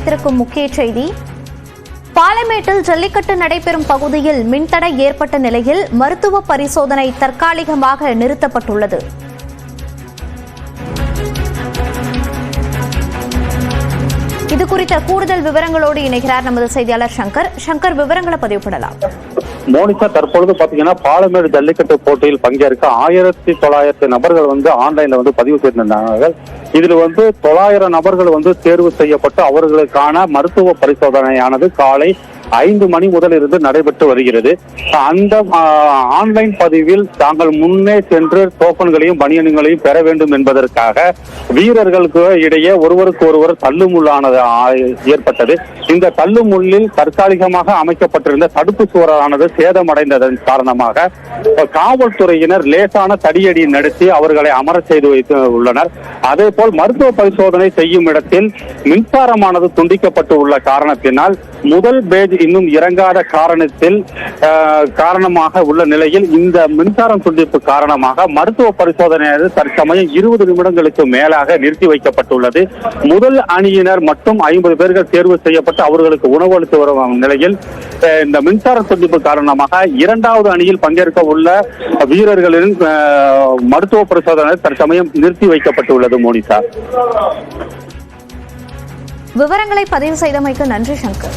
கிடைத்திருக்கும் முக்கிய செய்தி. பாலமேட்டில் ஜல்லிக்கட்டு நடைபெறும் பகுதியில் மின்தடை ஏற்பட்ட நிலையில் மருத்துவ பரிசோதனை தற்காலிகமாக நிறுத்தப்பட்டுள்ளது. இதுகுறித்த கூடுதல் விவரங்களோடு இணைகிறார் நமது செய்தியாளர் சங்கர். விவரங்களை பதிவு பண்ணலாம். மோனிஷா, தற்பொழுது பாத்தீங்கன்னா பாலமேடு ஜல்லிக்கட்டு போட்டியில் பங்கேற்க 1900 நபர்கள் ஆன்லைன்ல பதிவு செய்திருந்தாங்க. இதுல 900 நபர்கள் தேர்வு செய்யப்பட்டு அவர்களுக்கான மருத்துவ பரிசோதனையானது காலை 5 மணி முதல் இருந்து நடைபெற்று வருகிறது. அந்த ஆன்லைன் பதிவில் தாங்கள் முன்னே சென்று டோக்கன்களையும் பனியன்களையும் பெற வேண்டும் என்பதற்காக வீரர்களுக்கு இடையே ஒருவருக்கு ஒருவர் தள்ளுமுள்ளானது ஏற்பட்டது. இந்த தள்ளுமுள்ளில் தற்காலிகமாக அமைக்கப்பட்டிருந்த தடுப்பு சுவரானது சேதமடைந்ததன் காரணமாக காவல்துறையினர் லேசான தடியடி நடத்தி அவர்களை அமர செய்து வைத்து உள்ளனர். அதே போல் மருத்துவ பரிசோதனை செய்யும் இடத்தில் மின்சாரமானது துண்டிக்கப்பட்டு உள்ள காரணத்தினால் முதல் பேஜ் இன்னும் இறங்காத காரணமாக உள்ள நிலையில் இந்த மின்சாரம் துண்டிப்பு காரணமாக மருத்துவ பரிசோதனையானது தற்சமயம் 20 நிமிடங்களுக்கு மேலாக நிறுத்தி வைக்கப்பட்டுள்ளது. முதல் அணியினர் மட்டும் 50 பேர்கள் தேர்வு செய்யப்பட்டு அவர்களுக்கு உணவு அளித்து வரும் நிலையில் இந்த மின்சார துண்டிப்பு காரணமாக இரண்டாவது அணியில் பங்கேற்க உள்ள வீரர்களின் மருத்துவ பரிசோதனை தற்சமயம் நிறுத்தி வைக்கப்பட்டுள்ளது. மோனிஷா, விவரங்களை பதிவு செய்தமைக்கு நன்றி சங்கர்.